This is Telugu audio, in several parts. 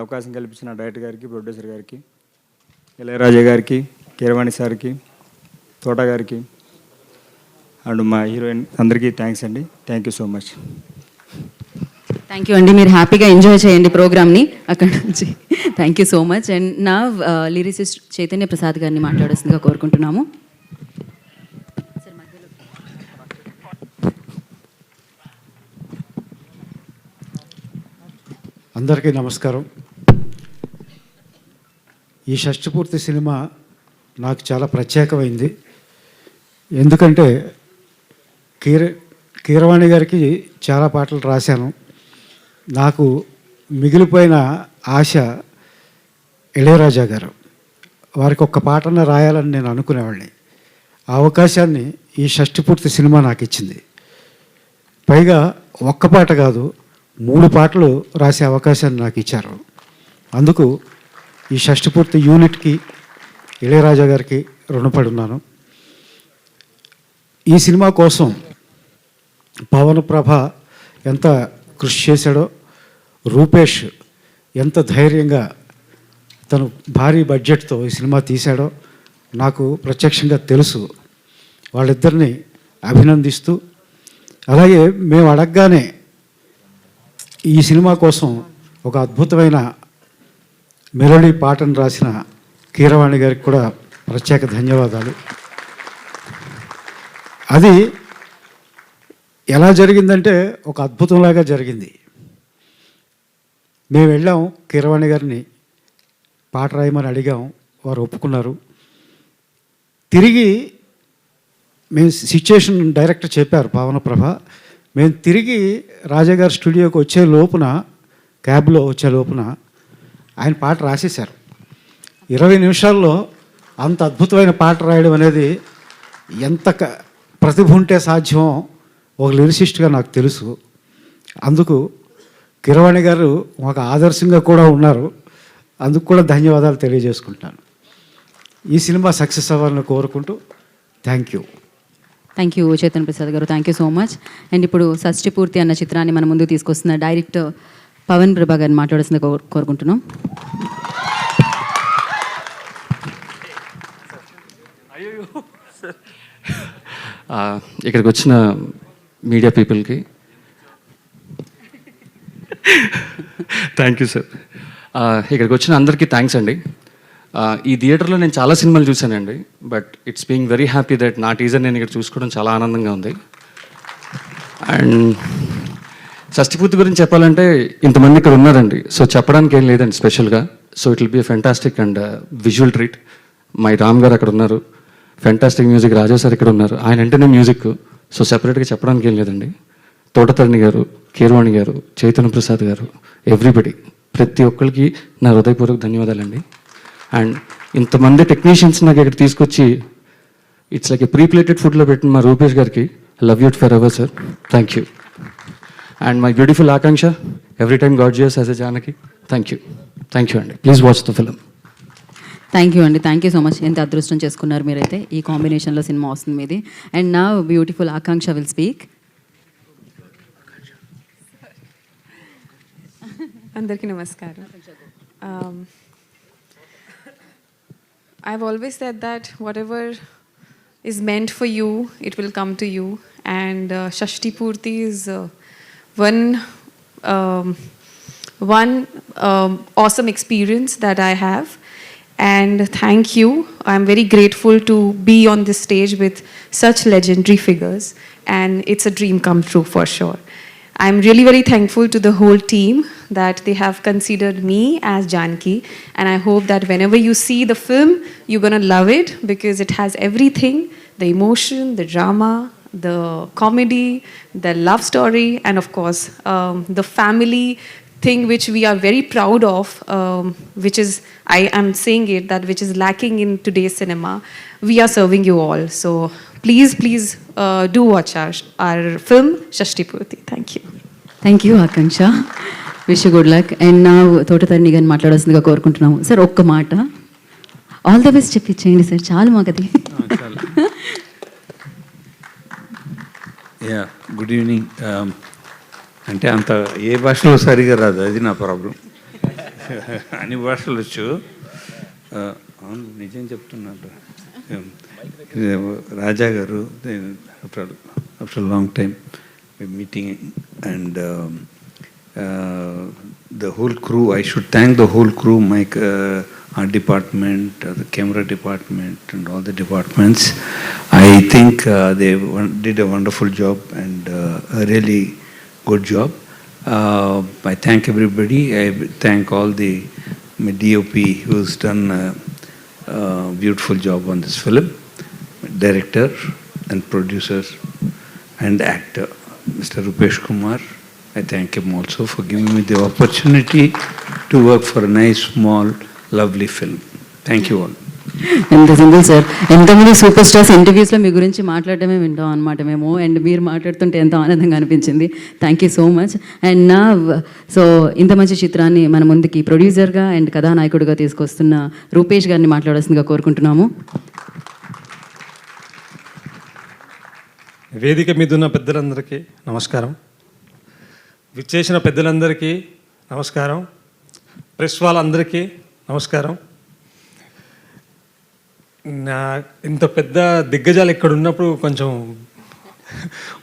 అవకాశం కల్పించిన డైరెక్టర్ గారికి, ప్రొడ్యూసర్ గారికి, ఇళయరాజా గారికి, కీరవాణి సార్కి, తోట గారికి అండ్ మా హీరోయిన్ అందరికీ థ్యాంక్స్ అండి. Thank you so much. Thank you అండి. మీరు హ్యాపీగా ఎంజాయ్ చేయండి ప్రోగ్రామ్ని అక్కడ నుంచి. Thank you so much. And నా లిరిసిస్ట్ చైతన్య ప్రసాద్ గారిని మాట్లాడాల్సిందిగా కోరుకుంటున్నాము. అందరికీ నమస్కారం. ఈ షష్టిపూర్తి సినిమా నాకు చాలా ప్రత్యేకమైంది. ఎందుకంటే కీరవాణి గారికి చాలా పాటలు రాశాను. నాకు మిగిలిపోయిన ఆశ ఇళయరాజా గారు. వారికి ఒక్క పాటన రాయాలని నేను అనుకునేవాడిని. ఆ అవకాశాన్ని ఈ షష్టిపూర్తి సినిమా నాకు ఇచ్చింది. పైగా ఒక్క పాట కాదు, 3 పాటలు రాసే అవకాశాన్ని నాకు ఇచ్చారు. అందుకు ఈ షష్టిపూర్తి యూనిట్కి, ఇళయరాజా గారికి రుణపడి ఉన్నాను. ఈ సినిమా కోసం పవన్ ప్రభ ఎంత కృషి చేశాడో, రూపేష్ ఎంత ధైర్యంగా తను భారీ బడ్జెట్తో ఈ సినిమా తీశాడో నాకు ప్రత్యక్షంగా తెలుసు. వాళ్ళిద్దరిని అభినందిస్తూ, అలాగే మేము అడగగానే ఈ సినిమా కోసం ఒక అద్భుతమైన మెలోడీ పాటను రాసిన కీరవాణి గారికి కూడా ప్రత్యేక ధన్యవాదాలు. అది ఎలా జరిగిందంటే ఒక అద్భుతంలాగా జరిగింది. మేము వెళ్ళాం, కీరవాణి గారిని పాట రాయమని అడిగాం, వారు ఒప్పుకున్నారు. తిరిగి మేము సిచ్యుయేషన్ డైరెక్టర్ చెప్పారు పవన ప్రభ. మేము తిరిగి రాజాగారి స్టూడియోకి వచ్చే లోపున, క్యాబ్లో వచ్చే లోపున ఆయన పాట రాసేశారు. 20 నిమిషాల్లో అంత అద్భుతమైన పాట రాయడం అనేది ఎంత ప్రతిభ ఉంటే సాధ్యమో ఒక లిరిసిస్ట్గా నాకు తెలుసు. అందుకు కీరవాణి గారు ఒక ఆదర్శంగా కూడా ఉన్నారు. అందుకు కూడా ధన్యవాదాలు తెలియజేసుకుంటాను. ఈ సినిమా సక్సెస్ అవ్వాలని కోరుకుంటూ thank you. Thank you Chaitanya Prasad garu. Thank you so much. And ఇప్పుడు షష్టిపూర్తి అన్న చిత్రాన్ని మన ముందు తీసుకొస్తున్న డైరెక్టర్ పవన్ ప్రభా గారిని మాట్లాడాల్సిందిగా కోరుకుంటున్నాం. ఇక్కడికి వచ్చిన మీడియా పీపుల్కి థ్యాంక్ యూ సార్. ఇక్కడికి వచ్చిన అందరికీ థ్యాంక్స్ అండి. ఈ థియేటర్లో నేను చాలా సినిమాలు చూశానండి, but it's being very happy that నా టీజర్ నేను ఇక్కడ చూసుకోవడం చాలా ఆనందంగా ఉంది. అండ్ షష్టిపూర్తి గురించి చెప్పాలంటే ఇంతమంది ఇక్కడ ఉన్నారండి, సో చెప్పడానికి ఏం లేదండి స్పెషల్గా. So it will be fantastic and visual treat. My Ram గారు అక్కడ ఉన్నారు, ఫెంటాస్టిక్ మ్యూజిక్. రాజా సార్ ఇక్కడ ఉన్నారు, ఆయన అంటేనే మ్యూజిక్. సో సెపరేట్గా చెప్పడానికి ఏం లేదండి. తోటతరణి గారు, కీరవాణి గారు, చైతన్య ప్రసాద్ గారు, ఎవ్రీబడి, ప్రతి ఒక్కరికి నా హృదయపూర్వక ధన్యవాదాలండి. అండ్ ఇంతమంది టెక్నీషియన్స్ నాకు ఇక్కడ తీసుకొచ్చి ఇట్స్ లైక్ ఏ ప్రీప్లేటెడ్ ఫుడ్లో పెట్టిన మా రూపేష్ గారికి love you for ever sir, thank you. And my beautiful Akanksha, every time gorgeous as a Janaki, thank you. Thank you అండి. Please watch the film. Thank you అండి. Thank you so much. ఎంత అదృష్టం చేసుకున్నారు మీరైతే. ఈ కాంబినేషన్లో సినిమా వస్తుంది మీది. అండ్ నా బ్యూటిఫుల్ ఆకాంక్ష విల్ స్పీక్. అందరికీ నమస్కారం. I've always said that whatever is meant for you, it will come to you. And Shashtipurti is one awesome experience that I have. And thank you. I'm very grateful to be on this stage with such legendary figures. And it's a dream come true for sure. I'm really very thankful to the whole team that they have considered me as Janki, and I hope that whenever you see the film, you're going to love it because it has everything: the emotion, the drama, the comedy, the love story, and of course, the family thing which we are very proud of, which is, I am saying it, that which is lacking in today's cinema. We are serving you all. So please do watch our film Shashtipurti. Thank you. Thank you Akanksha. Wish good luck. And నా తోటతరణి గారిని మాట్లాడాల్సిందిగా కోరుకుంటున్నాము. సార్ ఒక్క మాట, ఆల్ ద బెస్ట్ చెప్పించేయండి సార్, చాలు మాకది. Yeah, good evening. అంటే అంత ఏ భాషలో సరిగా రాదు, అది నా ప్రాబ్లం. అన్ని భాషలు వచ్చు. అవును, నిజం చెప్తున్నాడు రాజా గారు. After long time meeting and the whole crew, I should thank the whole crew, our department, the camera department and all the departments. I think they did a wonderful job and a really good job. I thank everybody. I thank all my DOP who's done a beautiful job on this film, director and producer and actor, Mr. Rupesh Kumar. I thank him also for giving me the opportunity to work for a nice, small, lovely film. Thank you all. ఎంత సింపుల్ సార్. ఎంతమంది సూపర్ స్టార్స్ ఇంటర్వ్యూస్లో మీ గురించి మాట్లాడటమే వింటాం అనమాట మేము. అండ్ మీరు మాట్లాడుతుంటే ఎంతో ఆనందంగా అనిపించింది. Thank you so much. And నా సో ఇంత మంచి చిత్రాన్ని మన ముందుకి ప్రొడ్యూసర్గా అండ్ కథానాయకుడిగా తీసుకొస్తున్న రూపేష్ గారిని మాట్లాడాల్సిందిగా కోరుకుంటున్నాము. వేదిక మీద ఉన్న పెద్దలందరికీ నమస్కారం. విచ్చేసిన పెద్దలందరికీ నమస్కారం. ప్రెస్ వాళ్ళందరికీ నమస్కారం. నా ఇంత పెద్ద దిగ్గజాలు ఇక్కడ ఉన్నప్పుడు కొంచెం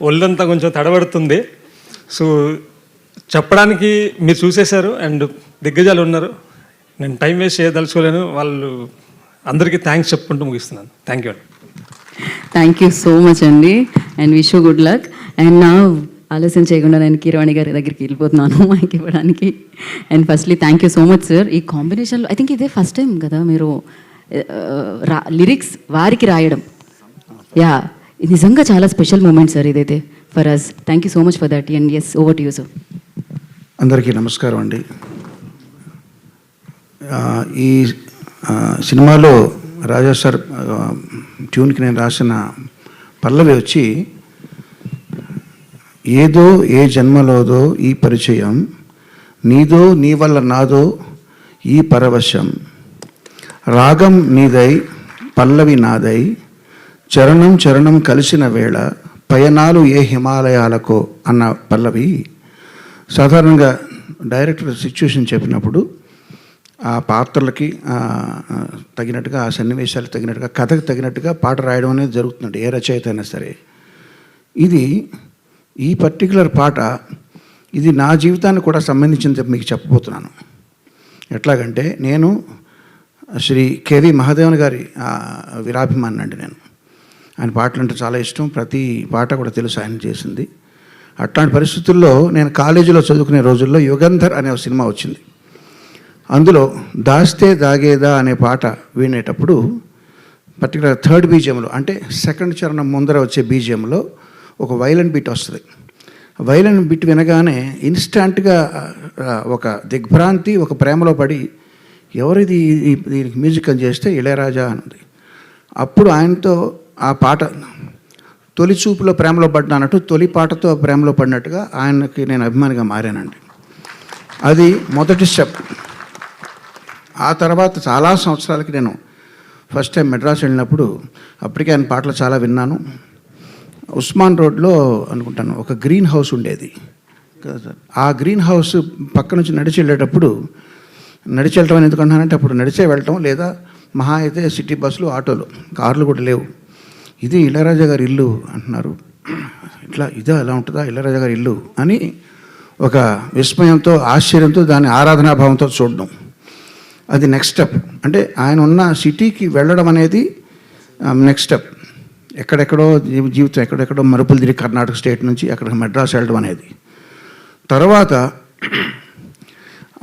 ఒళ్ళంతా కొంచెం తడబడుతుంది. సో చెప్పడానికి మీరు చూసేశారు అండ్ దిగ్గజాలు ఉన్నారు. నేను టైం వేస్ట్ చేయదలుచుకోలేను. వాళ్ళు అందరికీ థ్యాంక్స్ చెప్పుకుంటూ ముగిస్తున్నాను. థ్యాంక్ యూ అండి. థ్యాంక్ యూ సో మచ్ అండి and wish you good luck. And నా ఆలస్యం చేయకుండా నేను కీరవాణి గారి దగ్గరికి వెళ్ళిపోతున్నాను మైక్ ఇవ్వడానికి. And firstly thank you so much sir. ఈ కాంబినేషన్లో ఐ థింక్ ఇదే ఫస్ట్ టైం కదా మీరు లిరిక్స్ వారికి రాయడం. యా, ఇది నిజంగా చాలా స్పెషల్ మూమెంట్ సార్ ఇదైతే for us. Thank you so much for that. And yes, over to you sir. అందరికీ నమస్కారం అండి. ఈ సినిమాలో రాజా సార్ ట్యూన్కి నేను రాసిన పల్లవి వచ్చి, ఏదో ఏ జన్మలోదో ఈ పరిచయం, నీదో నీ వల్ల నాదో ఈ పరవశం, రాగం నీదై పల్లవి నాదై, చరణం చరణం కలిసిన వేళ పయనాలు ఏ హిమాలయాలకో అన్న పల్లవి. సాధారణంగా డైరెక్టర్ సిచ్యువేషన్ చెప్పినప్పుడు ఆ పాత్రలకి తగినట్టుగా, ఆ సన్నివేశాలకు తగినట్టుగా, కథకు తగినట్టుగా పాట రాయడం అనేది జరుగుతుంది, ఏ రచయిత అయినా సరే. ఇది ఈ పర్టికులర్ పాట ఇది నా జీవితానికి కూడా సంబంధించింది మీకు చెప్పబోతున్నాను. ఎట్లాగంటే, నేను శ్రీ కేవి మహాదేవన్ గారి వీరాభిమాని అండి. నేను ఆయన పాటలు అంటే చాలా ఇష్టం. ప్రతి పాట కూడా తెలుసు ఆయన చేసింది. అట్లాంటి పరిస్థితుల్లో నేను కాలేజీలో చదువుకునే రోజుల్లో యుగంధర్ అనే ఒక సినిమా వచ్చింది. అందులో దాస్తే దాగేదా అనే పాట వినేటప్పుడు పర్టికులర్ థర్డ్ బీజియంలో, అంటే సెకండ్ చరణం ముందర వచ్చే బీజియంలో ఒక వైలెన్ బీట్ వస్తుంది. వైలెన్ బీట్ వినగానే ఇన్స్టాంట్గా ఒక దిగ్భ్రాంతి, ఒక ప్రేమలో పడి, ఎవరిది దీనికి మ్యూజిక్ అని చేస్తే ఇళయరాజా అన్నది. అప్పుడు ఆయనతో ఆ పాట తొలి చూపులో ప్రేమలో పడ్డానట్టు, తొలి పాటతో ప్రేమలో పడినట్టుగా ఆయనకి నేను అభిమానిగా మారానండి. అది మొదటి స్టెప్. ఆ తర్వాత చాలా సంవత్సరాలకి నేను ఫస్ట్ టైం మెడ్రాస్ వెళ్ళినప్పుడు అప్పటికే ఆయన పాటలు చాలా విన్నాను. ఉస్మాన్ రోడ్లో అనుకుంటాను ఒక గ్రీన్ హౌస్ ఉండేది. ఆ గ్రీన్ హౌస్ పక్క నుంచి నడిచి వెళ్ళేటప్పుడు, నడిచి వెళ్ళటం అని ఎందుకంటున్నానంటే అప్పుడు నడిచే వెళ్ళటం, లేదా మహా అయితే సిటీ బస్సులు, ఆటోలు, కార్లు కూడా లేవు. ఇది ఇళయరాజా గారి ఇల్లు అంటున్నారు. ఇట్లా ఇదా ఎలా ఉంటుందా ఇళయరాజా గారి ఇల్లు అని ఒక విస్మయంతో, ఆశ్చర్యంతో, దాని ఆరాధనాభావంతో చూడడం. అది నెక్స్ట్ స్టెప్. అంటే ఆయన ఉన్న సిటీకి వెళ్ళడం అనేది నెక్స్ట్ స్టెప్. ఎక్కడెక్కడో జీవితం ఎక్కడెక్కడో మరుపులు తిరిగి కర్ణాటక స్టేట్ నుంచి అక్కడ మెడ్రాస్ వెళ్ళడం అనేది. తర్వాత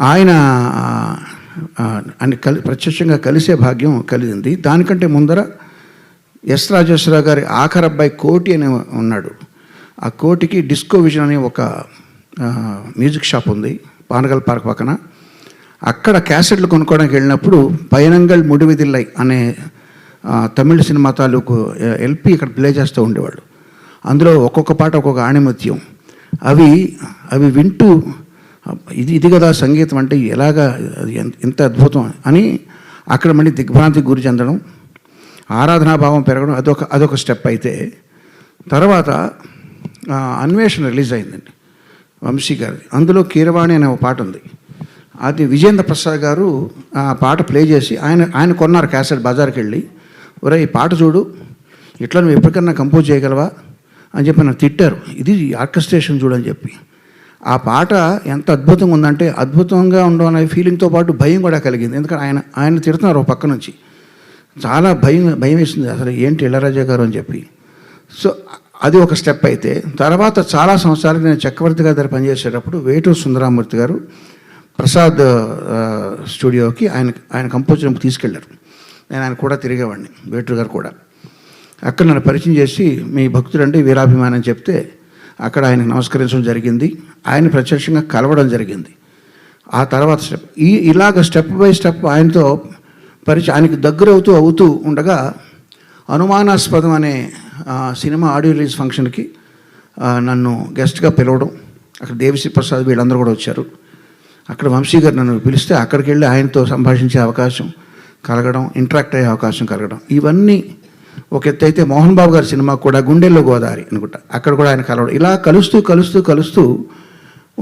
ఆయన ప్రత్యక్షంగా కలిసే భాగ్యం కలిగింది. దానికంటే ముందర ఎస్ రాజేశ్వరరావు గారి ఆఖరి అబ్బాయి కోటి అని ఉన్నాడు. ఆ కోటికి డిస్కో విజన్ అనే ఒక మ్యూజిక్ షాప్ ఉంది పానగల్ పార్క్ పక్కన. అక్కడ క్యాసెట్లు కొనుక్కోవడానికి వెళ్ళినప్పుడు పయనంగల్ ముడివిదిల్లై అనే తమిళ సినిమా తాలూకు ఎల్పి ఇక్కడ ప్లే చేస్తూ ఉండేవాళ్ళు. అందులో ఒక్కొక్క పాట ఒక్కొక్క ఆణిముత్యం. అవి వింటూ ఇది కదా సంగీతం అంటే, ఎలాగా ఎంత అద్భుతం అని అక్కడ మళ్ళీ దిగ్భ్రాంతికి గురి చెందడం, ఆరాధనాభావం పెరగడం, అదొక స్టెప్. అయితే తర్వాత అన్వేషణ రిలీజ్ అయిందండి వంశీ గారిది. అందులో కీరవాణి అనే ఒక పాట ఉంది. అది విజేంద్ర ప్రసాద్ గారు ఆ పాట ప్లే చేసి ఆయన కొన్నారు క్యాసెట్ బజార్కి వెళ్ళి, ఒరే ఈ పాట చూడు, ఇట్లా నువ్వు ఎప్పటికన్నా కంపోజ్ చేయగలవా అని చెప్పి నన్ను తిట్టారు. ఇది ఆర్కెస్ట్రేషన్ చూడని చెప్పి. ఆ పాట ఎంత అద్భుతంగా ఉందంటే, అద్భుతంగా ఉండడం అనే ఫీలింగ్తో పాటు భయం కూడా కలిగింది. ఎందుకంటే ఆయన తిడుతున్నారు ఒక పక్క నుంచి. చాలా భయం వేసింది, అసలు ఏంటి ఇళయరాజా గారు అని చెప్పి. సో అది ఒక స్టెప్ అయితే, తర్వాత చాలా సంవత్సరాలకు నేను చక్రవర్తి గారి దగ్గర పనిచేసేటప్పుడు వేటూరు సుందరామూర్తి గారు ప్రసాద్ స్టూడియోకి ఆయన కంపోజర్ తీసుకెళ్లారు. నేను ఆయన కూడా తిరిగేవాడిని, వేటూరు గారు కూడా. అక్కడ నన్ను పరిచయం చేసి మీ భక్తుడంటే వీరాభిమానం చెప్తే అక్కడ ఆయనకు నమస్కరించడం జరిగింది. ఆయన ప్రత్యక్షంగా కలవడం జరిగింది. ఆ తర్వాత స్టెప్ ఇలాగ స్టెప్ బై స్టెప్ ఆయనతో ఆయనకి దగ్గర అవుతూ ఉండగా అనుమానాస్పదం అనే సినిమా ఆడియో రిలీజ్ ఫంక్షన్కి నన్ను గెస్ట్గా పిలవడం, అక్కడ దేవిశ్రీ ప్రసాద్ వీళ్ళందరూ కూడా వచ్చారు. అక్కడ వంశీ గారు నన్ను పిలిస్తే అక్కడికి వెళ్ళి ఆయనతో సంభాషించే అవకాశం కలగడం, ఇంటరాక్ట్ అయ్యే అవకాశం కలగడం, ఇవన్నీ ఒక ఎత్తు అయితే మోహన్ బాబు గారి సినిమా కూడా గుండెల్లో గోదావరి అనుకుంటా, అక్కడ కూడా ఆయన కలవడం, ఇలా కలుస్తూ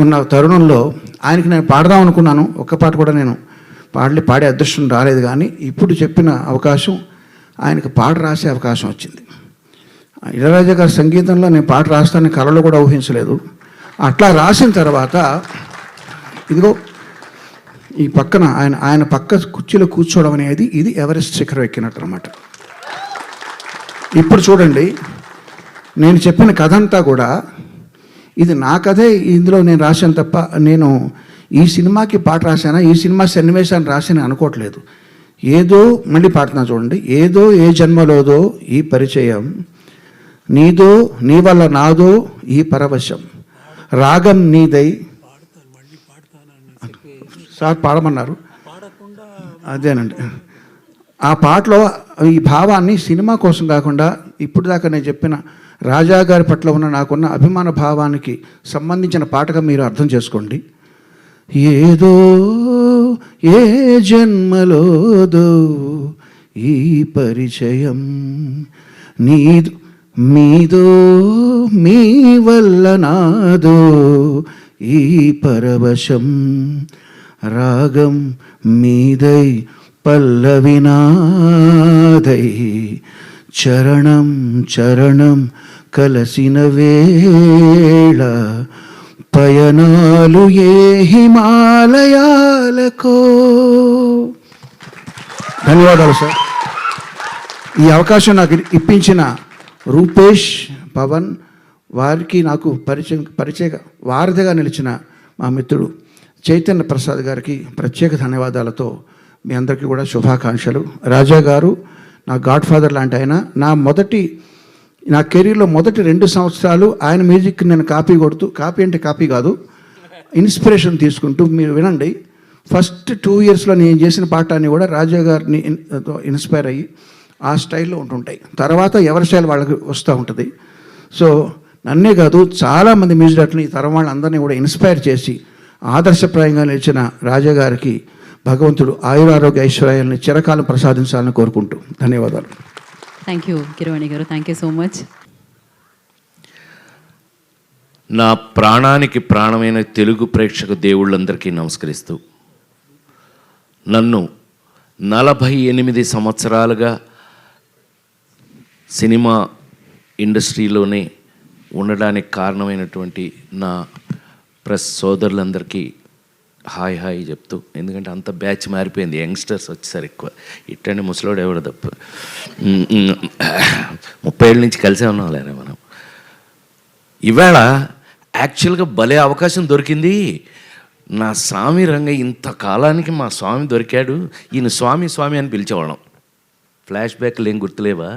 ఉన్న తరుణంలో ఆయనకి నేను పాడదాం అనుకున్నాను. ఒక్క పాట కూడా నేను పాడే అదృష్టం రాలేదు. కానీ ఇప్పుడు చెప్పిన అవకాశం ఆయనకు పాట రాసే అవకాశం వచ్చింది. ఇళయరాజా గారి సంగీతంలో నేను పాట రాస్తానని కలలో కూడా ఊహించలేదు. అట్లా రాసిన తర్వాత ఇదిగో ఈ పక్కన ఆయన పక్క కుర్చీలో కూర్చోవడం అనేది ఇది ఎవరెస్ట్ శిఖరం ఎక్కినట్టు అనమాట. ఇప్పుడు చూడండి, నేను చెప్పిన కథ అంతా కూడా ఇది నా కథే ఇందులో నేను రాశాను తప్ప నేను ఈ సినిమాకి పాట రాశానా, ఈ సినిమా సన్నివేశాన్ని రాశాను అనుకోవట్లేదు. ఏదో మళ్ళీ పాడుతున్నా చూడండి. ఏదో ఏ జన్మలోదో ఈ పరిచయం, నీదో నీ వల్ల నాదో ఈ పరవశం, రాగం నీదై. సార్ పాడమన్నారు, అదేనండి. ఆ పాటలో ఈ భావాన్ని సినిమా కోసం కాకుండా ఇప్పుడు దాకా నేను చెప్పిన రాజా గారి పట్ల ఉన్న నాకున్న అభిమాన భావానికి సంబంధించిన పాటగా మీరు అర్థం చేసుకోండి. ఏదో ఏ జన్మలోదో ఈ పరిచయం, మీదో మీ వల్ల నాదో ఈ పరవశం, రాగం మీదై పల్లవినాదై, చరణం చరణం కలసిన వేళ, పయనాలు ఏ హిమాలయాలకో. ధన్యవాదాలు సార్. ఈ అవకాశం నాకు ఇప్పించిన రూపేష్, పవన్ వారికి నాకు పరిచయ వారధిగా నిలిచిన మా మిత్రుడు చైతన్య ప్రసాద్ గారికి ప్రత్యేక ధన్యవాదాలతో మీ అందరికీ కూడా శుభాకాంక్షలు. రాజా గారు నా గాడ్ ఫాదర్ లాంటి ఆయన. నా కెరీర్లో మొదటి 2 సంవత్సరాలు ఆయన మ్యూజిక్ నేను కాపీ అంటే కాపీ కాదు, ఇన్స్పిరేషన్ తీసుకుంటూ. మీరు వినండి, ఫస్ట్ 2 ఇయర్స్లో నేను చేసిన పాట అన్నీ కూడా రాజా గారిని ఇన్స్పైర్ అయ్యి ఆ స్టైల్లో ఉంటుంటాయి. తర్వాత ఎవరి స్టైల్ వాళ్ళకి వస్తూ ఉంటుంది. సో నన్నే కాదు, చాలామంది మ్యూజిక్ డైరెక్టర్ని, ఈ తరం వాళ్ళందరినీ కూడా ఇన్స్పైర్ చేసి ఆదర్శప్రాయంగా నిలిచిన రాజా గారికి భగవంతుడు ఆయురారోగ్య ఐశ్వర్యాన్ని చిరకాలం ప్రసాదించాలని కోరుకుంటూ ధన్యవాదాలు. థ్యాంక్ యూ కీరవాణి గారు, థ్యాంక్ యూ సో మచ్. నా ప్రాణానికి ప్రాణమైన తెలుగు ప్రేక్షక దేవుళ్ళందరికీ నమస్కరిస్తూ, నన్ను 48 సంవత్సరాలుగా సినిమా ఇండస్ట్రీలోనే ఉండడానికి కారణమైనటువంటి నా ప్రెస్ సోదరులందరికీ హాయ్ హాయ్ చెప్తూ, ఎందుకంటే అంత బ్యాచ్ మారిపోయింది, యంగ్స్టర్స్ వచ్చేసారు ఎక్కువ. ఇట్టండి ముసలోడు ఎవరు తప్ప 30 ఏళ్ళ నుంచి కలిసే ఉన్నాం లేరా మనం. ఇవాళ యాక్చువల్గా భలే అవకాశం దొరికింది. నా స్వామి రంగ ఇంతకాలానికి మా స్వామి దొరికాడు. ఈయన స్వామి స్వామి అని పిలిచేవాళ్ళం. ఫ్లాష్ బ్యాక్లు ఏం గుర్తులేవా?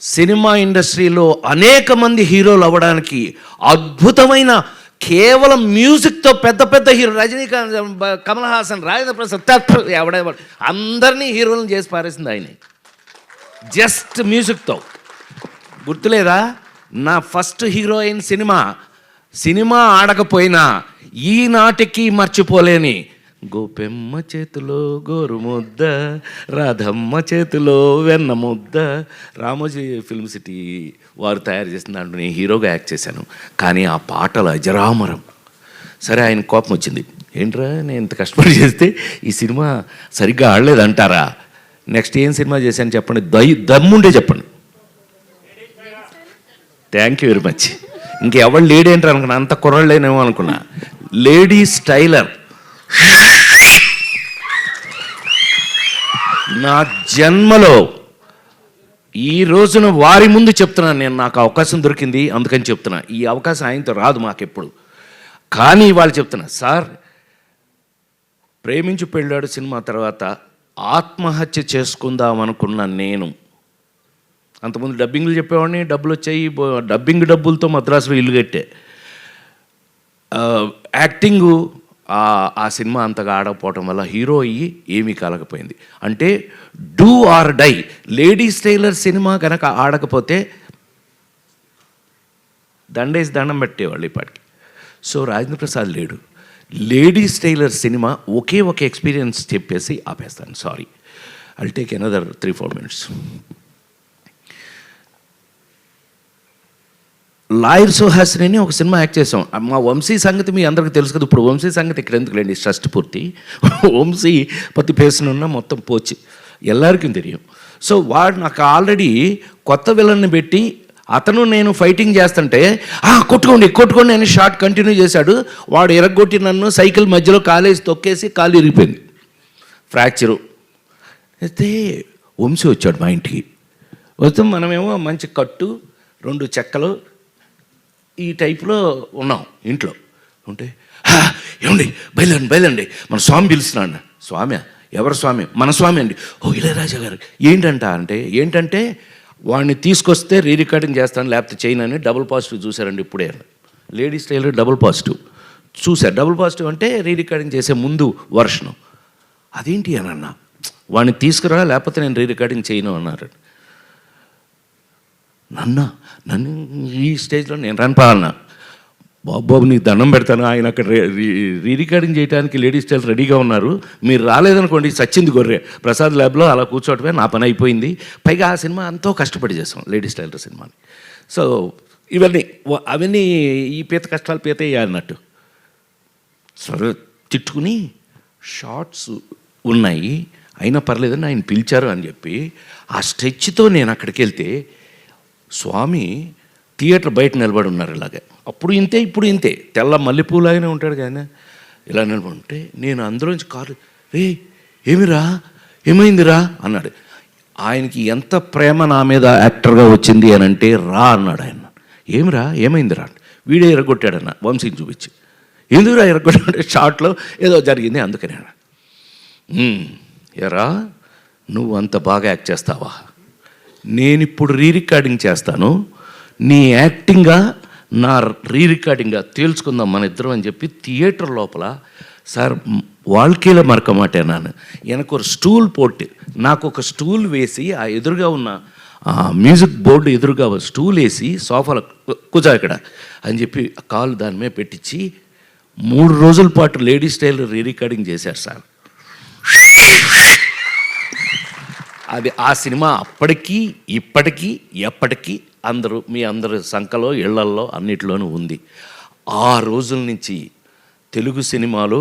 సినిమా ఇండస్ట్రీలో అనేక మంది హీరోలు అవ్వడానికి అద్భుతమైన కేవలం మ్యూజిక్తో పెద్ద పెద్ద హీరో రజనీకాంత్, కమల్ హాసన్, రాజేంద్ర ప్రసాద్ ఎవడేవాడు అందరినీ హీరోలను చేసి పారేసింది ఆయన జస్ట్ మ్యూజిక్తో. గుర్తులేదా? నా ఫస్ట్ హీరోయిన్ సినిమా ఆడకపోయినా ఈనాటికి మర్చిపోలేని గోపెమ్మ చేతిలో గోరు ముద్ద, రాధమ్మ చేతిలో వెన్న ముద్ద, రామోజీ ఫిల్మ్ సిటీ వారు తయారు చేసిన దాంట్లో నేను హీరోగా యాక్ట్ చేశాను. కానీ ఆ పాటలు అజరామరం. సరే, ఆయన కోపం వచ్చింది. ఏంట్రా నేను ఇంత కష్టపడి చేస్తే ఈ సినిమా సరిగ్గా ఆడలేదు అంటారా? నెక్స్ట్ ఏం సినిమా చేశాను చెప్పండి, దమ్ముండే చెప్పండి. Thank you very much. ఇంకెవరు లేడీ ఏంటారు అనుకున్నా, అంత కుర్రాళ్ళేనేమో అనుకున్నా. Lady styler. నా జన్మలో ఈ రోజున వారి ముందు చెప్తున్నాను, నేను నాకు అవకాశం దొరికింది అందుకని చెప్తున్నా. ఈ అవకాశం ఆయనతో రాదు మాకెప్పుడు, కానీ వాళ్ళు చెప్తున్నా, సార్ ప్రేమించి పెళ్ళాడు సినిమా తర్వాత ఆత్మహత్య చేసుకుందాం అనుకున్నా నేను. అంతకుముందు డబ్బింగ్లు చెప్పేవాడిని, డబ్బులు వచ్చాయి, డబ్బింగ్ డబ్బులతో మద్రాసులో ఇల్లు కట్టే. యాక్టింగు ఆ సినిమా అంతగా ఆడకపోవటం వల్ల హీరో అయ్యి ఏమీ కాలకపోయింది. అంటే do or die. Ladies tailor cinema కనుక ఆడకపోతే దండేసి దండం పెట్టేవాళ్ళు ఇప్పటికి. సో రాజేంద్ర ప్రసాద్ లేడు. లేడీస్ టైలర్ సినిమా ఒకే ఒక ఎక్స్పీరియన్స్ చెప్పేసి ఆపేస్తాను. Sorry, I'll take another 3-4 minutes. Lawyer Suhasini అని ఒక సినిమా యాక్ట్ చేసాం. మా వంశీ సంగతి మీ అందరికీ తెలుసు కదా. ఇప్పుడు వంశీ సంగతి ఇక్కడ ఎందుకు లేండి, షష్టిపూర్తి. వంశీ పత్తి పేసునున్న మొత్తం పోచి ఎల్లరికీ తెలియం. సో వాడు నాకు ఆల్రెడీ కొత్త విలన్ని పెట్టి అతను నేను ఫైటింగ్ చేస్తుంటే కొట్టుకోండి అని షాట్ కంటిన్యూ చేశాడు. వాడు ఎరగొట్టి నన్ను సైకిల్ మధ్యలో కాలేసి తొక్కేసి కాలు ఇరిగిపోయింది, ఫ్రాక్చరు. అయితే వంశీ వచ్చాడు మా ఇంటికి. వస్తే మనమేమో మంచి కట్టు 2 చెక్కలు ఈ టైప్లో ఉన్నాం ఇంట్లో ఉంటే, ఏమండి బయలుదేరండి మన స్వామి పిలుస్తున్నాడు. స్వామి? ఎవరు స్వామి? మన స్వామి అండి. ఓ ఇళయరాజా గారు. ఏంటంటే వాడిని తీసుకొస్తే రికార్డింగ్ చేస్తాను లేకపోతే చేయను అని డబుల్ పాజిటివ్ చూశారండి ఇప్పుడే. లేడీస్ టైలర్ డబుల్ పాజిటివ్ చూశారు. డబుల్ పాజిటివ్ అంటే రికార్డింగ్ చేసే ముందు వర్షను. అదేంటి అని అన్నా, వాడిని తీసుకురా లేకపోతే నేను రికార్డింగ్ చేయను అన్నారు. నన్ను ఈ స్టేజ్లో నేను రానిపాలన్నా. బాబు నీకు దండం పెడతాను, ఆయన అక్కడ రికార్డింగ్ చేయడానికి లేడీస్ టైలర్ రెడీగా ఉన్నారు, మీరు రాలేదనుకోండి సచ్చింది గొర్రె. ప్రసాద్ ల్యాబ్లో అలా కూర్చోవటమే నా పని అయిపోయింది. పైగా ఆ సినిమా ఎంతో కష్టపడి చేసాం, లేడీస్ టైలర్ సినిమాని. సో అవన్నీ ఈ పీత కష్టాలు పీత అన్నట్టు సరే తిట్టుకుని షార్ట్స్ ఉన్నాయి అయినా పర్లేదని ఆయన పిలిచారు అని చెప్పి ఆ స్ట్రెచ్తో నేను అక్కడికి వెళ్తే స్వామి థియేటర్ బయట నిలబడి ఉన్నారు ఇలాగే. అప్పుడు ఇంతే ఇప్పుడు ఇంతే, తెల్ల మల్లెపూలాగానే ఉంటాడు కానీ ఇలా నిలబడి నేను అందులోంచి కారు ఏమైందిరా అన్నాడు. ఆయనకి ఎంత ప్రేమ నా మీద యాక్టర్గా వచ్చింది అని అంటే రా అన్నాడు ఆయన. ఏమైందిరా వీడే ఎరగొట్టాడన్న వంశీని చూపించి. ఎందుకురా ఎరగొట్టాడు? షార్ట్లో ఏదో జరిగింది అందుకనే. ఎరా నువ్వు అంత బాగా యాక్ట్ చేస్తావా? నేను ఇప్పుడు రికార్డింగ్ చేస్తాను, నీ యాక్టింగ్గా నా రికార్డింగ్గా తేల్చుకుందాం మన ఇద్దరం అని చెప్పి థియేటర్ లోపల సార్ வாழ்க்கையில் மறக்க மாட்டேன் நான். எனக்கு ஒரு స్టూల్ పోట్టి నాకు ఒక స్టూల్ వేసి ఆ ఎదురుగా ఉన్న మ్యూజిక్ బోర్డు ఎదురుగా స్టూల్ వేసి సోఫాలో కూర్చో ఇక్కడ అని చెప్పి కాలు దాని మీద పెట్టించి 3 రోజుల పాటు లేడీస్ టైలర్ రికార్డింగ్ చేశారు సార్. అది ఆ సినిమా అప్పటికీ ఇప్పటికీ ఎప్పటికీ మీ అందరి సంఖలో ఇళ్లల్లో అన్నిటిలోనూ ఉంది. ఆ రోజుల నుంచి తెలుగు సినిమాలో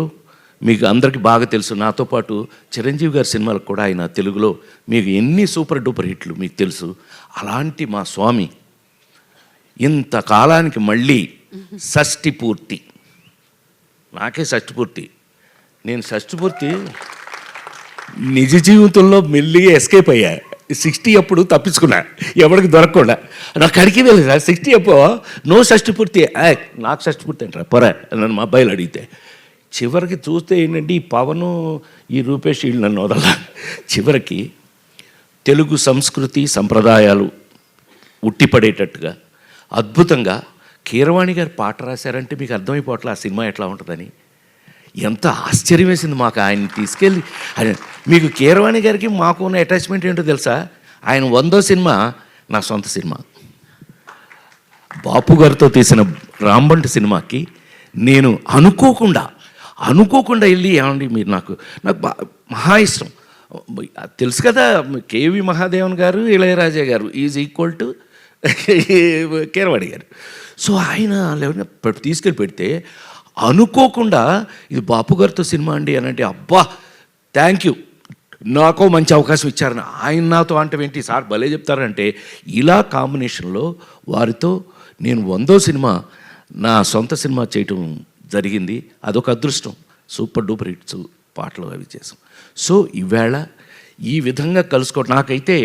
మీకు అందరికీ బాగా తెలుసు, నాతో పాటు చిరంజీవి గారి సినిమాలకు కూడా ఆయన తెలుగులో మీకు ఎన్ని సూపర్ డూపర్ హిట్లు మీకు తెలుసు. అలాంటి మా స్వామి ఇంతకాలానికి మళ్ళీ షష్ఠి పూర్తి, నాకే షష్ఠి పూర్తి. నేను షష్ఠి పూర్తి నిజ జీవితంలో మెల్లిగా ఎస్కేప్ అయ్యా. 60 అప్పుడు తప్పించుకున్నా, ఎవరికి దొరకకుండా. నాకు అడిగి వెళ్ళదు 60 అప్పుడు నో షష్ఠి పూర్తి. నాకు షష్ఠి పూర్తి అంటారా పొరా నన్ను మా అబ్బాయిలు అడిగితే. చివరికి చూస్తే ఏంటంటే ఈ పవను ఈ రూపేష్ వీళ్ళు నన్ను వదల. చివరికి తెలుగు సంస్కృతి సంప్రదాయాలు ఉట్టిపడేటట్టుగా అద్భుతంగా కీరవాణి గారు పాట రాశారంటే మీకు అర్థమైపోవట్లే ఆ సినిమా ఎట్లా ఉంటుందని. ఎంత ఆశ్చర్యం వేసింది మాకు ఆయన తీసుకెళ్ళి. మీకు కీరవాణి గారికి మాకు ఉన్న అటాచ్మెంట్ ఏంటో తెలుసా? ఆయన 100వ సినిమా నా సొంత సినిమా. బాపు గారితో తీసిన రాంబంటి సినిమాకి నేను అనుకోకుండా వెళ్ళి ఏమండి మీరు నాకు మహా ఇష్టం తెలుసు కదా, కేవి మహాదేవన్ గారు ఇళయరాజా గారు ఈజ్ ఈక్వల్ టు కీరవాణి గారు. సో ఆయన తీసుకెళ్ళి పెడితే అనుకోకుండా ఇది బాపు గారితో సినిమా అండి అని అంటే, అబ్బా థ్యాంక్ యూ, నాకో మంచి అవకాశం ఇచ్చారని. ఆయన నాతో అంటే ఏంటి సార్ భలే చెప్తారంటే, ఇలా కాంబినేషన్లో వారితో నేను 100వ సినిమా, నా సొంత సినిమా చేయటం జరిగింది. అదొక అదృష్టం. సూపర్ డూపర్ హిట్స్ పాటలు అవి చేసాం. సో ఈవేళ ఈ విధంగా కలుసుకోవటం నాకైతే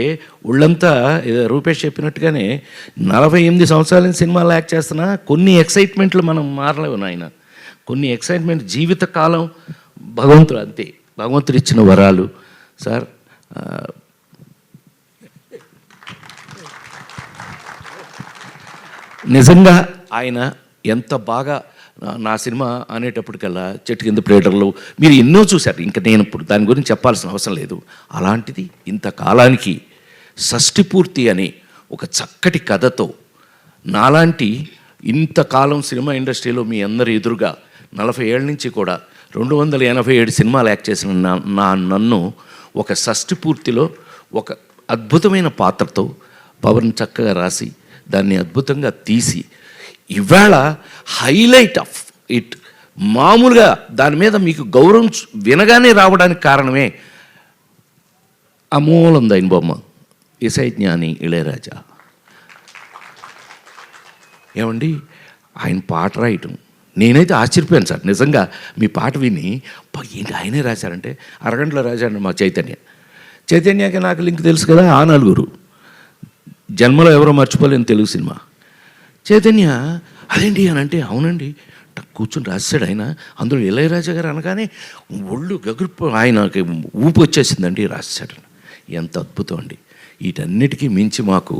ఒళ్ళంతా రూపేష్ చెప్పినట్టుగానే 48 సంవత్సరాల నుంచి సినిమాలు యాక్ట్ చేస్తున్నా కొన్ని ఎక్సైట్మెంట్లు మనం మారలేవు నాయన. కొన్ని ఎక్సైట్మెంట్ జీవితకాలం భగవంతుడు అంతే, భగవంతుడు ఇచ్చిన వరాలు సార్. నిజంగా ఆయన ఎంత బాగా నా సినిమా అనేటప్పటికల్లా చెట్టు కింద ప్లేటర్లు మీరు ఎన్నో చూశారు, ఇంకా నేను ఇప్పుడు దాని గురించి చెప్పాల్సిన అవసరం లేదు. అలాంటిది ఇంతకాలానికి షష్ఠి పూర్తి అని ఒక చక్కటి కథతో నాలాంటి ఇంతకాలం సినిమా ఇండస్ట్రీలో మీ అందరి ఎదురుగా 40 ఏళ్ళ నుంచి కూడా 287 సినిమాలు యాక్ట్ చేసిన నన్ను ఒక షష్ఠి పూర్తిలో ఒక అద్భుతమైన పాత్రతో పవన్ చక్కగా రాసి దాన్ని అద్భుతంగా తీసి ఇవాళ హైలైట్ ఆఫ్ ఇట్ మామూలుగా దాని మీద మీకు గౌరవం వినగానే రావడానికి కారణమే అమూలందైన బొమ్మ ఇసై జ్ఞాని ఇళయరాజా. ఏమండి ఆయన పాట రాయటం నేనైతే ఆశ్చర్యపోయాను సార్. నిజంగా మీ పాట విని ఏంటి ఆయనే రాశారంటే, అరగంటలో రాశాడు మా చైతన్యకి నాకు లింక్ తెలుసు కదా, ఆ నలుగురు జన్మలో ఎవరో మర్చిపోలేని తెలుగు సినిమా. చైతన్య అదేంటి అని అంటే, అవునండి కూర్చొని రాశాడు ఆయన. అందులో ఇళయరాజా గారు అనగానే ఒళ్ళు గగురు ఆయనకి ఊపు వచ్చేసిందండి, రాశాడు. ఎంత అద్భుతం అండి. వీటన్నిటికీ మించి మాకు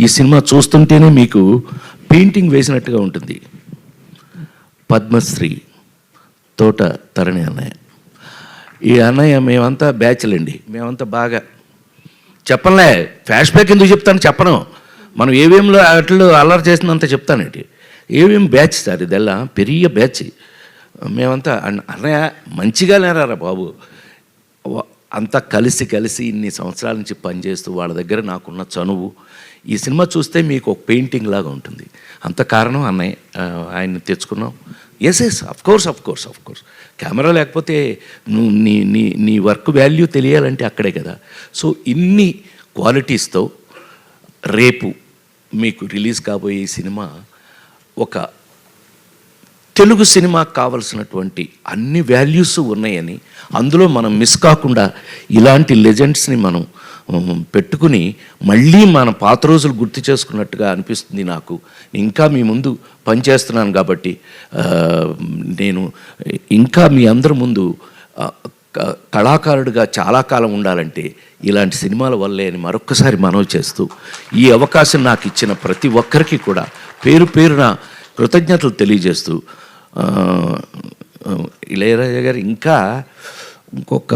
ఈ సినిమా చూస్తుంటేనే మీకు పెయింటింగ్ వేసినట్టుగా ఉంటుంది. పద్మశ్రీ తోట తరణి అన్నయ్య, ఈ అన్నయ్య మేమంతా బ్యాచ్లండి, మేమంతా బాగా చెప్పలే, ఫ్లాష్ బ్యాక్ ఎందుకు చెప్తాను చెప్పను, మనం ఏవేంలో అట్లు అల్లరి చేసినంత చెప్తానండి. ఏవేం బ్యాచ్ సార్ ఇదెల్లా పెరియ బ్యాచ్. మేమంతా అన్నయ్య మంచిగా లేరారా బాబు, అంతా కలిసి ఇన్ని సంవత్సరాల నుంచి పనిచేస్తూ వాళ్ళ దగ్గర నాకున్న చనువు ఈ సినిమా చూస్తే మీకు ఒక పెయింటింగ్ లాగా ఉంటుంది. అంత కారణం అన్నయ్య, ఆయన్ని తెచ్చుకున్నాం. ఎస్ అఫ్ కోర్స్ కెమెరా లేకపోతే నువ్వు నీ వర్క్ వాల్యూ తెలియాలంటే అక్కడే కదా. సో ఇన్ని క్వాలిటీస్తో రేపు మీకు రిలీజ్ కాబోయే ఈ సినిమా ఒక తెలుగు సినిమాకు కావలసినటువంటి అన్ని వాల్యూస్ ఉన్నాయని, అందులో మనం మిస్ కాకుండా ఇలాంటి లెజెండ్స్ని మనం పెట్టుకుని మళ్ళీ మన పాత రోజులు గుర్తు చేసుకున్నట్టుగా అనిపిస్తుంది నాకు. ఇంకా మీ ముందు పనిచేస్తున్నాను కాబట్టి నేను ఇంకా మీ అందరి ముందు కళాకారుడిగా చాలా కాలం ఉండాలంటే ఇలాంటి సినిమాల వల్లే అని మరొక్కసారి మనవి చేస్తూ, ఈ అవకాశం నాకు ఇచ్చిన ప్రతి ఒక్కరికి కూడా పేరు పేరున కృతజ్ఞతలు తెలియజేస్తూ, ఇళయరాజా గారు ఇంకా ఇంకొక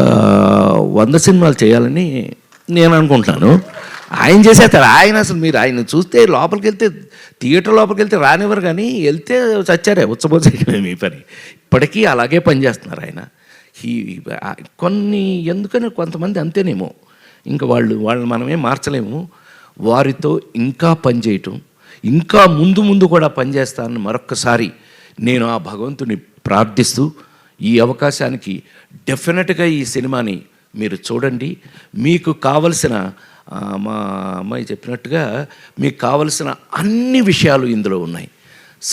100 సినిమాలు చేయాలని నేను అనుకుంటున్నాను. ఆయన చేసేస్తారు. ఆయన అసలు మీరు ఆయన చూస్తే లోపలికి వెళ్తే, థియేటర్ లోపలికి వెళ్తే రానివ్వరు, కానీ వెళ్తే చచ్చారే ఉచ్చబోసేయడమే మీ పని. ఇప్పటికీ అలాగే పనిచేస్తున్నారు ఆయన. కొన్ని ఎందుకని కొంతమంది అంతేనేమో, ఇంకా వాళ్ళు మనమే మార్చలేము. వారితో ఇంకా పనిచేయటం, ఇంకా ముందు కూడా పనిచేస్తానని మరొక్కసారి నేను ఆ భగవంతుని ప్రార్థిస్తూ, ఈ అవకాశానికి డెఫినెట్గా ఈ సినిమాని మీరు చూడండి. మీకు కావలసిన మా అమ్మాయి చెప్పినట్టుగా మీకు కావలసిన అన్ని విషయాలు ఇందులో ఉన్నాయి.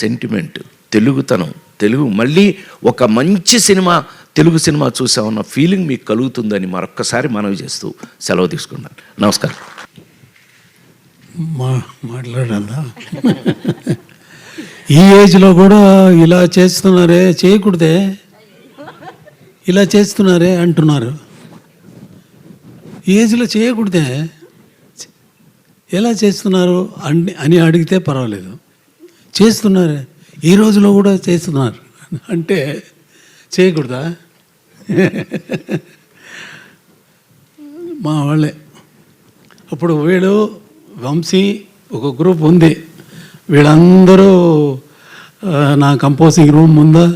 సెంటిమెంట్, తెలుగుతనం, తెలుగు మళ్ళీ ఒక మంచి సినిమా, తెలుగు సినిమా చూసామన్న ఫీలింగ్ మీకు కలుగుతుందని మరొక్కసారి మనవి చేస్తూ సెలవు తీసుకున్నాను. నమస్కారం. మాట్లాడాలా? ఈ ఏజ్లో కూడా ఇలా చేస్తున్నారే, చేయకూడదే, ఇలా చేస్తున్నారే అంటున్నారు. ఈ ఏజ్లో చేయకూడదే, ఎలా చేస్తున్నారు అని అడిగితే పర్వాలేదు. చేస్తున్నారే, ఈ రోజులో కూడా చేస్తున్నారు అంటే చేయకూడదా? మా వాళ్ళే అప్పుడు వీడు వంశీ ఒక గ్రూప్ ఉంది, వీళ్ళందరూ నా కంపోజింగ్ రూమ్ ముందా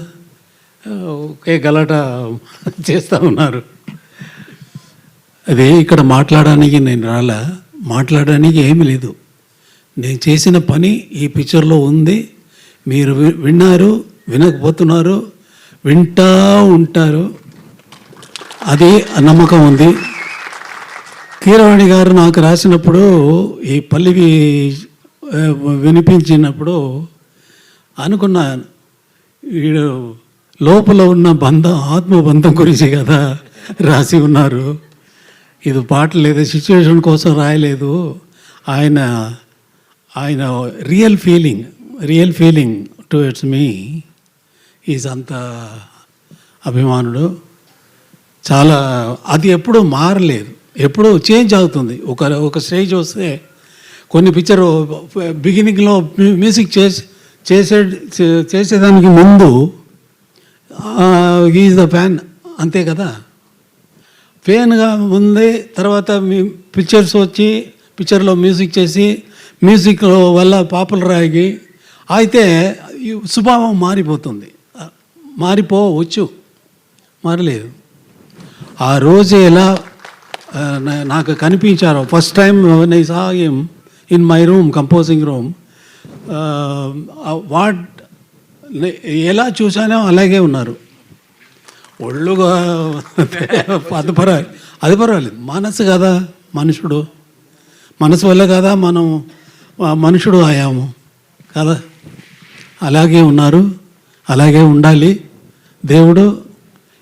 ఒకే గలాట చేస్తూ ఉన్నారు. అదే ఇక్కడ మాట్లాడడానికి నేను రాలా, మాట్లాడడానికి ఏమీ లేదు. నేను చేసిన పని ఈ పిక్చర్లో ఉంది, మీరు విన్నారు, వినకపోతున్నారు, వింటూ ఉంటారు. అది నమ్మకం ఉంది. కీరవాణి గారు నాకు రాసినప్పుడు ఈ పల్లవి వినిపించినప్పుడు అనుకున్నాను, వీడు లోపల ఉన్న బంధం, ఆత్మబంధం గురించి కదా రాసి ఉన్నారు. ఇది పాట లేదు, సిచ్యువేషన్ కోసం రాయలేదు. ఆయన real feeling towards me is అంత అభిమానుడు. చాలా అది ఎప్పుడూ మారలేదు, ఎప్పుడూ చేంజ్ అవుతుంది. ఒక స్టేజ్ వస్తే కొన్ని పిక్చర్ బిగినింగ్లో మ్యూజిక్ చేసేదానికి ముందు ఈజ్ ద ఫ్యాన్, అంతే కదా. ఫ్యాన్గా ముందే తర్వాత పిక్చర్స్ వచ్చి పిక్చర్లో మ్యూజిక్ చేసి మ్యూజిక్ వల్ల పాపులర్ అయ్యి అయితే స్వభావం మారిపోతుంది. మారిపోవచ్చు, మారలేదు. ఆ రోజు ఎలా నాకు కనిపించారో first time I saw him in my room, composing room, ఎలా చూసానో అలాగే ఉన్నారు. ఒళ్ళుగా అది పర్వాలేదు. మనసు కదా, మనసు వల్ల కదా మనం మనుషుడు అయ్యాము కదా. అలాగే ఉన్నారు, అలాగే ఉండాలి. దేవుడు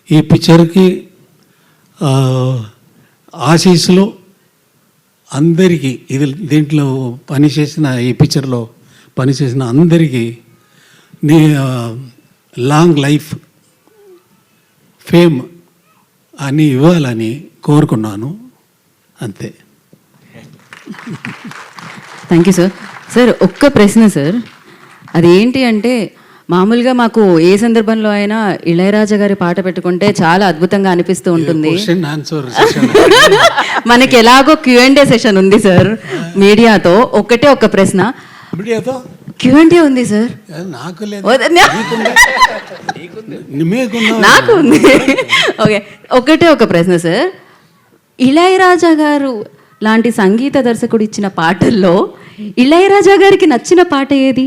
ఈ పిక్చర్కి ఆశీస్సులు అందరికీ, దీంట్లో పనిచేసిన, ఈ పిక్చర్లో పనిచేసిన అందరికీ నీ లాంగ్ లైఫ్, ఫేమ్ అని ఇవ్వాలని కోరుకున్నాను, అంతే. Thank you sir. సార్ ఒక్క ప్రశ్న సార్, అదేంటి అంటే మామూలుగా మాకు ఏ సందర్భంలో అయినా ఇళయరాజా గారి పాట పెట్టుకుంటే చాలా అద్భుతంగా అనిపిస్తూ ఉంటుంది. మనకి ఎలాగో Q&A సెషన్ ఉంది సార్ మీడియాతో. ఒకటే ఒక ప్రశ్న, Q&A ఉంది సార్. నాకు నాకు ఉంది. ఓకే, ఒకటే ఒక ప్రశ్న సార్, ఇళయరాజా గారు లాంటి సంగీత దర్శకుడు ఇచ్చిన పాటల్లో ఇళయరాజా గారికి నచ్చిన పాట ఏది?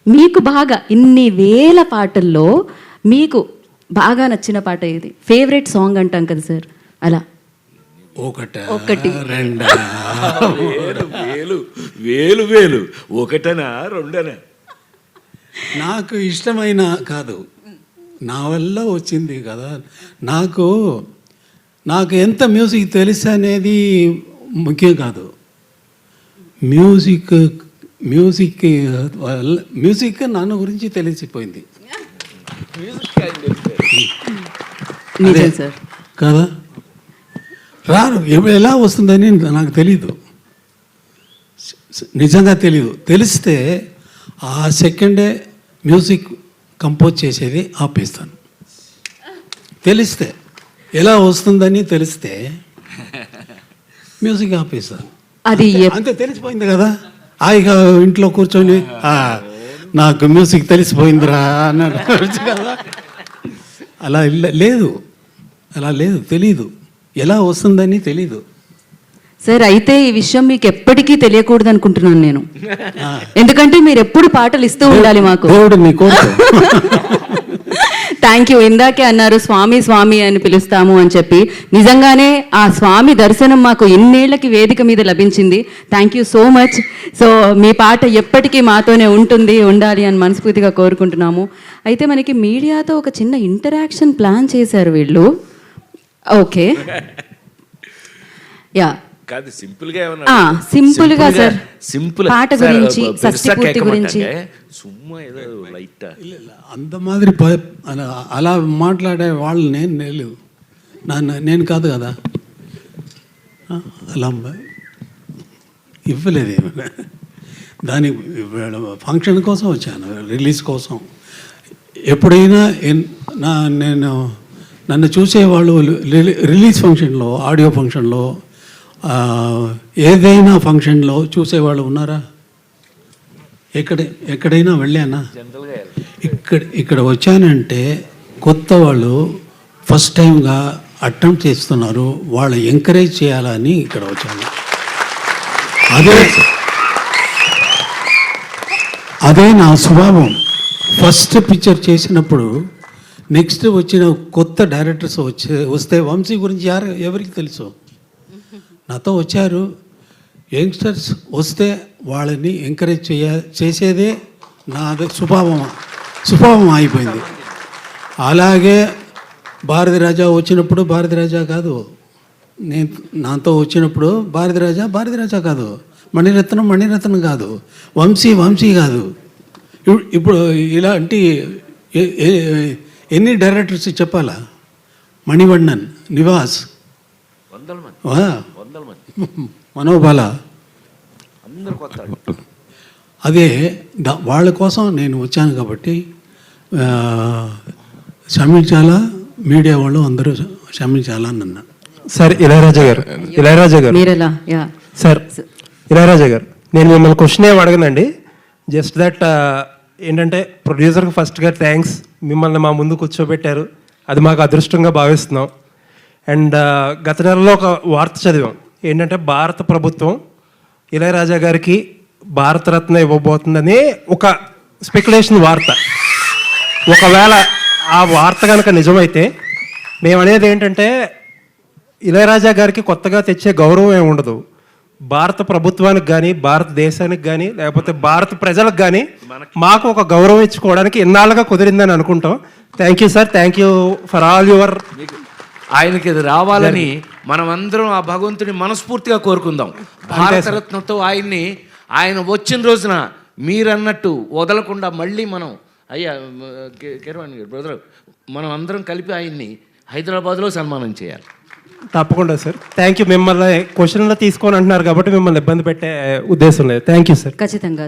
మీకు బాగా ఇన్ని వేల పాటల్లో మీకు బాగా నచ్చిన పాట ఏది? ఫేవరెట్ సాంగ్ అంటాం కదా సార్, అలా ఒకటి రెండా, వేలు వేలు ఒకటనా రెండనా? నాకు ఇష్టమైన కాదు, నా వల్ల వచ్చింది కదా. నాకు ఎంత మ్యూజిక్ తెలుసు అనేది ముఖ్యం కాదు. మ్యూజిక్ నన్ను గురించి తెలిసిపోయింది కదా. ఎలా వస్తుందని నాకు తెలీదు, నిజంగా తెలీదు. తెలిస్తే ఆ సెకండే మ్యూజిక్ కంపోజ్ చేసేది ఆపేస్తాను. తెలిస్తే ఎలా వస్తుందని తెలిస్తే మ్యూజిక్ ఆపేస్తాను. అది అంతే, తెలిసిపోయింది కదా. హాయిగా ఇంట్లో కూర్చొని నాకు మ్యూజిక్ తెలిసిపోయిందిరా అన్నాడు కదా. అలా లేదు, తెలీదు, ఎలా వస్తుందని తెలీదు సార్. అయితే ఈ విషయం మీకు ఎప్పటికీ తెలియకూడదు అనుకుంటున్నాను నేను, ఎందుకంటే మీరు ఎప్పుడు పాటలు ఇస్తూ ఉండాలి మాకు. దేవుడు నీ కోరిక. Thank you. ఇందాకే అన్నారు స్వామి స్వామి అని పిలుస్తాము అని చెప్పి, నిజంగానే ఆ స్వామి దర్శనం మాకు ఇన్నేళ్లకి వేదిక మీద లభించింది. Thank you so much. So మీ పాట ఎప్పటికీ మాతోనే ఉండాలి అని మనస్ఫూర్తిగా కోరుకుంటున్నాము. అయితే మనకి మీడియాతో ఒక చిన్న ఇంటరాక్షన్ ప్లాన్ చేశారు వీళ్ళు. ఓకే, యా, సింపుల్ గా సార్, పాట గురించి, షష్ఠి పూర్తి గురించి. అంత మాదిరి అలా మాట్లాడే వాళ్ళు నేను కాదు కదా. అలా ఇవ్వలేదు ఏమైనా, దానికి ఫంక్షన్ కోసం వచ్చాను, రిలీజ్ కోసం. ఎప్పుడైనా నన్ను చూసేవాళ్ళు రిలీజ్ ఫంక్షన్లో, ఆడియో ఫంక్షన్లో, ఏదైనా ఫంక్షన్లో చూసేవాళ్ళు ఉన్నారా? ఎక్కడైనా వెళ్ళానా? ఇక్కడ వచ్చానంటే కొత్త వాళ్ళు ఫస్ట్ టైంగా అటెంప్ట్ చేస్తున్నారు, వాళ్ళు ఎంకరేజ్ చేయాలని ఇక్కడ వచ్చాను. అదే నా స్వభావం. ఫస్ట్ పిక్చర్ చేసినప్పుడు నెక్స్ట్ వచ్చిన కొత్త డైరెక్టర్స్ వస్తే వంశీ గురించి ఎవరికి తెలుసు? నాతో వచ్చారు యంగ్స్టర్స్ వస్తే వాళ్ళని ఎంకరేజ్ చేసేదే నాది స్వభావం అయిపోయింది. అలాగే భారతి రాజా వచ్చినప్పుడు భారతి రాజా కాదు, నేను నాతో వచ్చినప్పుడు భారతి రాజా కాదు, మణిరత్నం కాదు, వంశీ కాదు. ఇప్పుడు ఇలాంటి ఎన్ని డైరెక్టర్స్ చెప్పాలా? మణివண்ணన్, నివాస్, మనోబాల, అదే వాళ్ళ కోసం నేను వచ్చాను కాబట్టి క్షమించాలా, మీడియా వాళ్ళు అందరూ క్షమించాలా అని అన్నా. సార్ ఇళయరాజా గారు మీరెలా? యా సార్ ఇళయరాజా గారు, నేను మిమ్మల్ని క్వశ్చన్ ఏం అడగనండి. జస్ట్ దట్ ఏంటంటే ప్రొడ్యూసర్కి ఫస్ట్గా థ్యాంక్స్, మిమ్మల్ని మా ముందు కూర్చోబెట్టారు, అది మాకు అదృష్టంగా భావిస్తున్నాం. అండ్ గత నెలలో ఒక వార్త చదివాం, ఏంటంటే భారత ప్రభుత్వం ఇళయరాజా గారికి భారతరత్న ఇవ్వబోతుందని ఒక స్పెక్యులేషన్ వార్త. ఒకవేళ ఆ వార్త కనుక నిజమైతే మేము అనేది ఏంటంటే ఇళయరాజా గారికి కొత్తగా తెచ్చే గౌరవం ఏమి ఉండదు, భారత ప్రభుత్వానికి కానీ భారతదేశానికి కానీ లేకపోతే భారత ప్రజలకు కానీ మాకు ఒక గౌరవం ఇచ్చుకోవడానికి ఇన్నాళ్ళుగా కుదిరిందని అనుకుంటాం. Thank you sir, thank you for all your. ఆయనకి ఇది రావాలని మనం అందరం ఆ భగవంతుని మనస్ఫూర్తిగా కోరుకుందాం. భారతరత్నతో ఆయన వచ్చిన రోజున మీరన్నట్టు వదలకుండా మళ్ళీ మనం అయ్యా కీరవాణి గారు బ్రదర్, మనం అందరం కలిపి ఆయన్ని హైదరాబాద్లో సన్మానం చేయాలి. తప్పకుండా సార్, థ్యాంక్ యూ. మిమ్మల్ని క్వశ్చన్లో తీసుకొని అంటున్నారు కాబట్టి మిమ్మల్ని ఇబ్బంది పెట్టే ఉద్దేశం లేదు. Thank you sir. ఖచ్చితంగా.